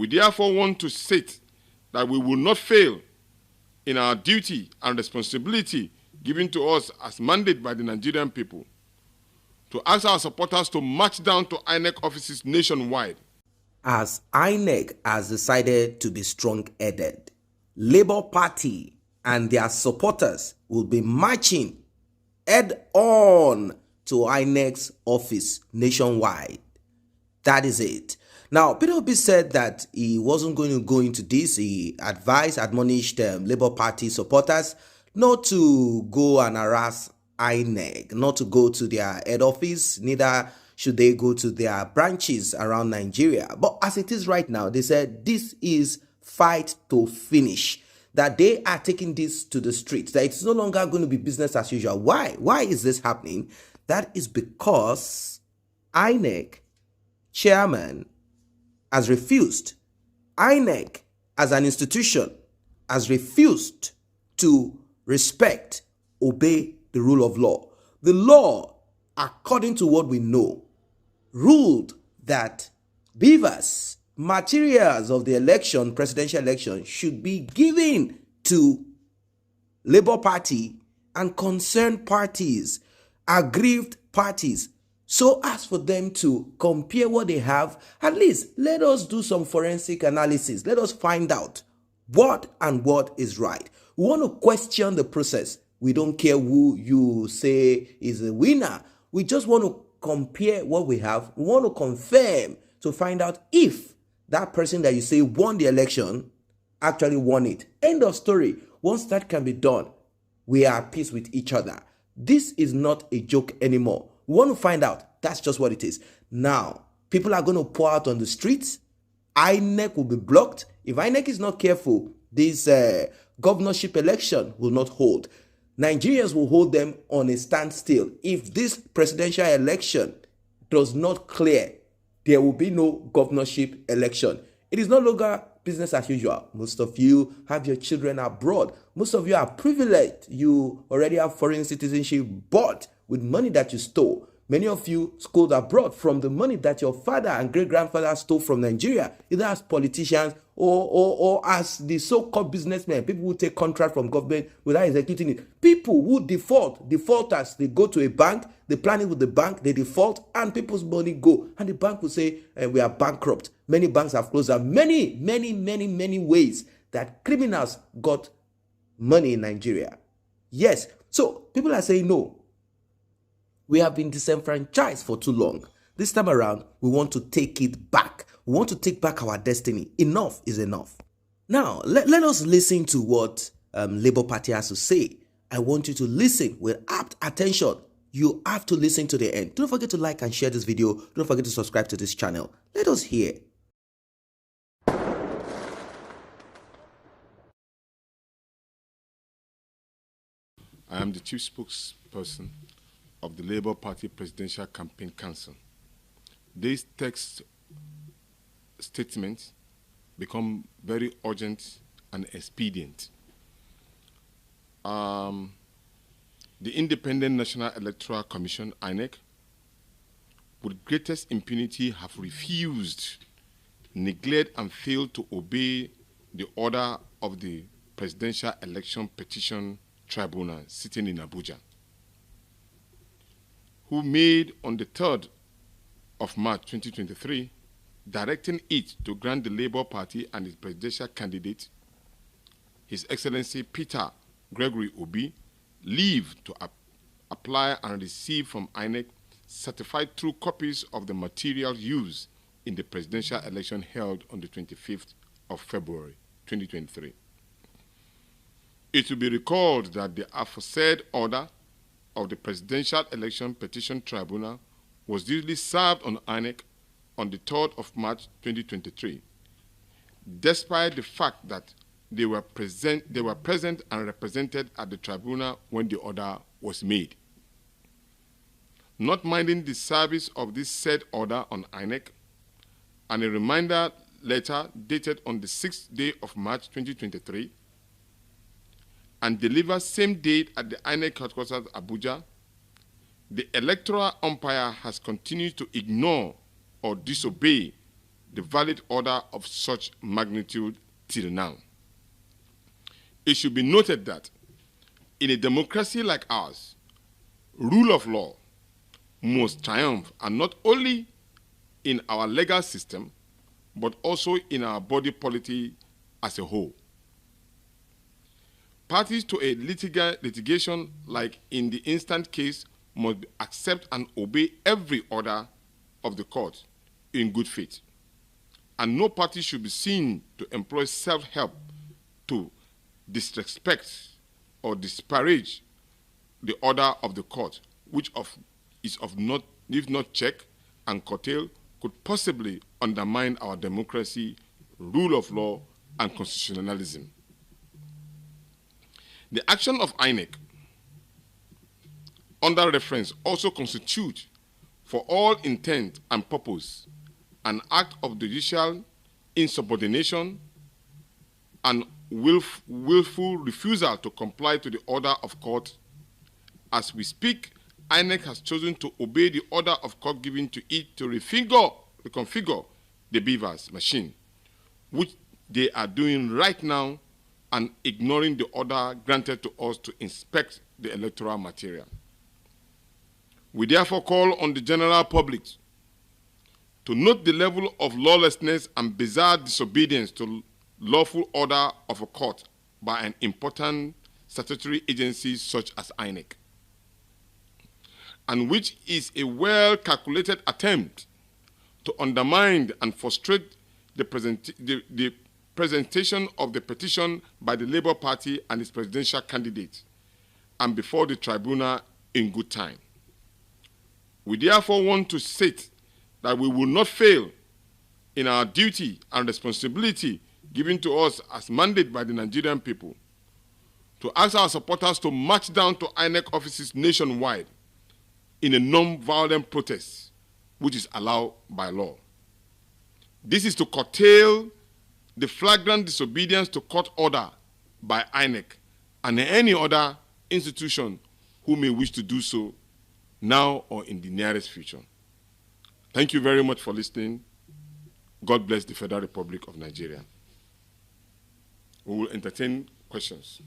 We therefore want to state that we will not fail in our duty and responsibility given to us as mandated by the Nigerian people to ask our supporters to march down to Inec offices nationwide. As Inec has decided to be strong-headed, Labour Party and their supporters will be marching head-on to Inec's office nationwide. That is it. Now, Peter Obi said that he wasn't going to go into this. He admonished Labour Party supporters not to go and harass Inec, not to go to their head office, neither should they go to their branches around Nigeria. But as it is right now, they said this is fight to finish, that they are taking this to the streets, that it's no longer going to be business as usual. Why? Why is this happening? That is because Inec chairman has refused. Inec as an institution has refused to respect, obey the rule of law. The law, according to what we know, ruled that beavers, materials of the election, presidential election, should be given to Labour Party and concerned parties, aggrieved parties, so as for them to compare what they have. At least let us do some forensic analysis. Let us find out what and what is right. We want to question the process. We don't care who you say is a winner. We just want to compare what we have. We want to confirm to find out if that person that you say won the election actually won it. End of story. Once that can be done, we are at peace with each other. This is not a joke anymore. We want to find out. That's just what it is. Now, people are going to pour out on the streets. Inec will be blocked. If Inec is not careful, this governorship election will not hold. Nigerians will hold them on a standstill. If this presidential election does not clear, there will be no governorship election. It is no longer business as usual. Most of you have your children abroad. Most of you are privileged. You already have foreign citizenship bought with money that you stole. Many of you schooled abroad from the money that your father and great-grandfather stole from Nigeria, either as politicians or as the so-called businessmen, people who take contract from government without executing it. People who defaulters, they go to a bank, they plan it with the bank, they default, and people's money go. And the bank will say, we are bankrupt. Many banks have closed down. Many ways that criminals got money in Nigeria. Yes, so people are saying no. We have been disenfranchised for too long. This time around, we want to take it back. We want to take back our destiny. Enough is enough. Now, let us listen to what Labour Party has to say. I want you to listen with apt attention. You have to listen to the end. Don't forget to like and share this video. Don't forget to subscribe to this channel. Let us hear. I am the chief spokesperson of the Labour Party Presidential Campaign Council. These text statements become very urgent and expedient. The Independent National Electoral Commission, Inec, with greatest impunity have refused, neglect and failed to obey the order of the Presidential Election Petition Tribunal sitting in Abuja, who made on the 3rd of March 2023, directing it to grant the Labour Party and its presidential candidate, His Excellency Peter Gregory Obi, leave to apply and receive from Inec certified true copies of the materials used in the presidential election held on the 25th of February 2023. It will be recalled that the aforesaid order of the Presidential Election Petition Tribunal was duly served on Inec on the 3rd of March 2023, despite the fact that they were present and represented at the tribunal when the order was made. Not minding the service of this said order on Inec, and a reminder letter dated on the 6th day of March 2023, and delivered same date at the Inec headquarters Abuja, the electoral umpire has continued to ignore or disobey the valid order of such magnitude till now. It should be noted that in a democracy like ours, rule of law must triumph, and not only in our legal system, but also in our body politic as a whole. Parties to a litigation, like in the instant case, must accept and obey every order of the court in good faith. And no party should be seen to employ self-help to disrespect or disparage the order of the court, which is not, if not checked and curtailed, could possibly undermine our democracy, rule of law, and constitutionalism. The action of Inec under reference also constitutes, for all intent and purpose, an act of judicial insubordination and willful refusal to comply to the order of court. As we speak, Inec has chosen to obey the order of court given to it to reconfigure the beavers machine, which they are doing right now, and ignoring the order granted to us to inspect the electoral material. We therefore call on the general public to note the level of lawlessness and bizarre disobedience to lawful order of a court by an important statutory agency such as Inec, and which is a well-calculated attempt to undermine and frustrate the presentation of the petition by the Labour Party and its presidential candidate, and before the tribunal in good time. We therefore want to state that we will not fail in our duty and responsibility given to us as mandated by the Nigerian people to ask our supporters to march down to INEC offices nationwide in a non-violent protest, which is allowed by law. This is to curtail the flagrant disobedience to court order by INEC and any other institution who may wish to do so now or in the nearest future. Thank you very much for listening. God bless the Federal Republic of Nigeria. We will entertain questions.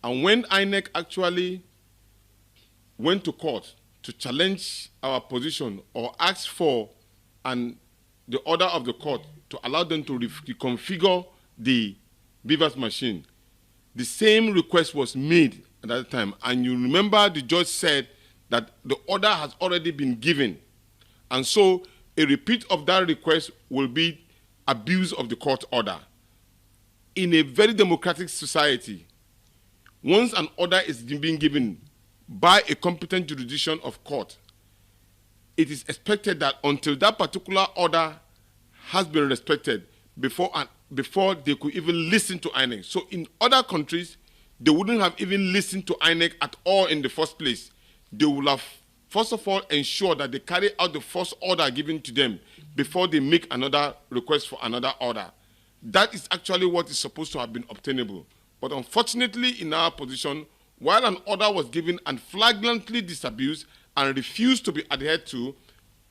And when INEC actually went to court to challenge our position or ask for the order of the court to allow them to reconfigure the beavers machine, the same request was made at that time. And you remember the judge said that the order has already been given. And so a repeat of that request will be abuse of the court order. In a very democratic society, once an order is being given by a competent jurisdiction of court, it is expected that until that particular order has been respected before they could even listen to INEC. So in other countries, they wouldn't have even listened to INEC at all in the first place. They will have, first of all, ensured that they carry out the first order given to them before they make another request for another order. That is actually what is supposed to have been obtainable. But unfortunately, in our position, while an order was given and flagrantly disabused and refused to be adhered to,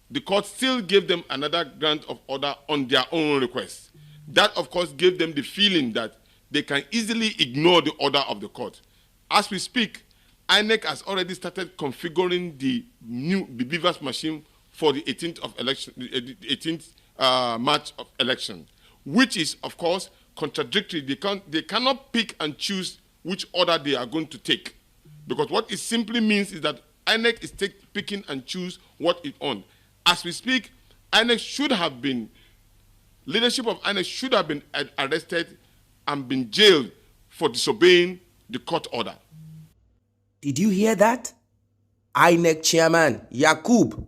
the court still gave them another grant of order on their own request. That, of course, gave them the feeling that they can easily ignore the order of the court. As we speak, INEC has already started configuring the beavers machine for the 18th of election, 18th March of election, which is, of course, contradictory. They cannot pick and choose which order they are going to take, because what it simply means is that INEC is picking and choose what it wants. As we speak, leadership of INEC should have been arrested and been jailed for disobeying the court order. Did you hear that? INEC chairman Yakubu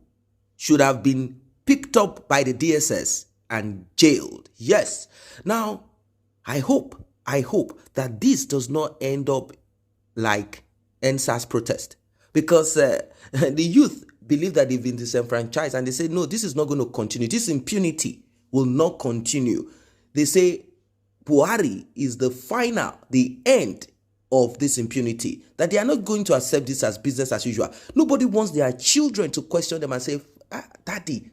should have been picked up by the DSS and jailed. Yes. Now, I hope that this does not end up like NSAS protest, because the youth believe that they've been disenfranchised, and they say, no, this is not going to continue. This impunity will not continue. They say Buhari is the end of this impunity, that they are not going to accept this as business as usual. Nobody wants their children to question them and say, Daddy,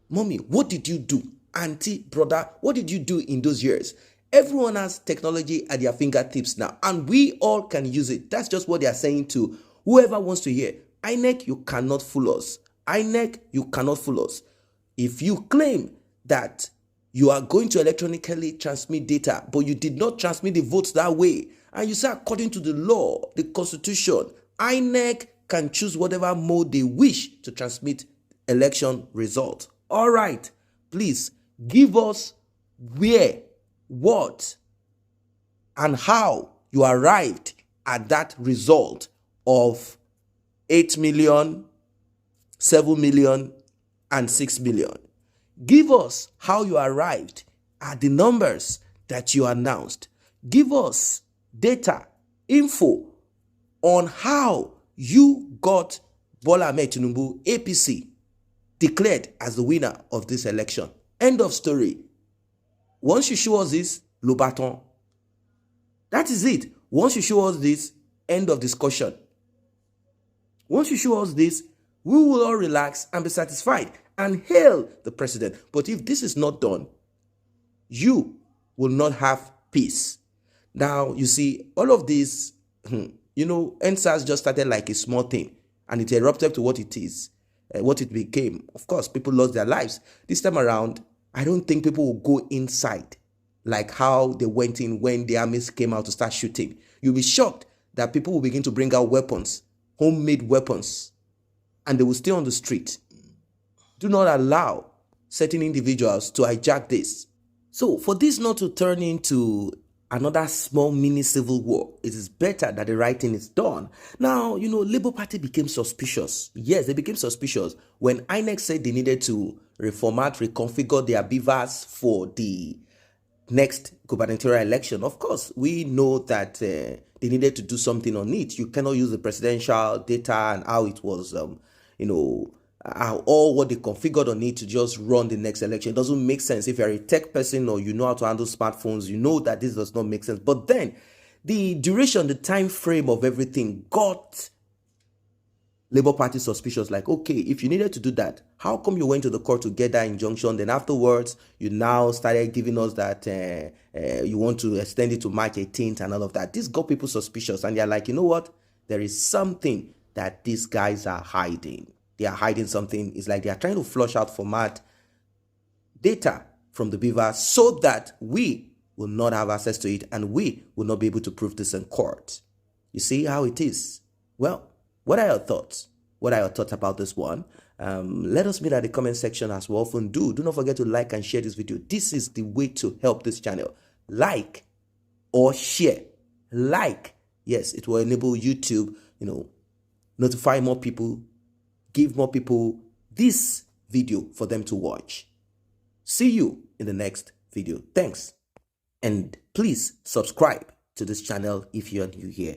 mommy, what did you do? Auntie, brother, what did you do in those years? Everyone has technology at their fingertips now, and we all can use it. That's just what they are saying to whoever wants to hear. Inec, you cannot fool us. Inec, you cannot fool us. If you claim that you are going to electronically transmit data, but you did not transmit the votes that way, and you say according to the law, the constitution, INEC can choose whatever mode they wish to transmit election result. All right, please give us where, what, and how you arrived at that result of 8 million, 7 million, and 6 million. Give us how you arrived at the numbers that you announced. Give us data, info on how you got Bola Ahmed Tinubu, APC, declared as the winner of this election. End of story. Once you show us this, le baton. That is it. Once you show us this, end of discussion. Once you show us this, we will all relax and be satisfied and hail the president. But if this is not done, you will not have peace. Now, you see, all of this, NSAS just started like a small thing, and it erupted to what it is, what it became. Of course, people lost their lives. This time around, I don't think people will go inside like how they went in when the armies came out to start shooting. You'll be shocked that people will begin to bring out weapons, homemade weapons, and they will stay on the street. Do not allow certain individuals to hijack this. So for this not to turn into another small mini civil war, it is better that the right thing is done. Now, Labour Party became suspicious. Yes, they became suspicious when INEC said they needed to reformat, reconfigure their beavers for the next gubernatorial election. Of course, we know that they needed to do something on it. You cannot use the presidential data and how it was, all what they configured on it to just run the next election. It doesn't make sense. If you're a tech person or you know how to handle smartphones, you know that this does not make sense. But then the duration, the time frame of everything got Labour Party suspicious. Like, okay, if you needed to do that, how come you went to the court to get that injunction? Then afterwards, you now started giving us that you want to extend it to March 18th and all of that. This got people suspicious. And they're like, you know what? There is something that these guys are hiding. They are hiding something. It's like they are trying to flush out format data from the beaver so that we will not have access to it and we will not be able to prove this in court. You see how it is? Well, what are your thoughts? What are your thoughts about this one? Let us meet at the comment section as we often do. Do not forget to like and share this video. This is the way to help this channel. Like or share. Like. Yes, it will enable YouTube, notify more people, give more people this video for them to watch. See you in the next video. Thanks. And please subscribe to this channel if you're new here.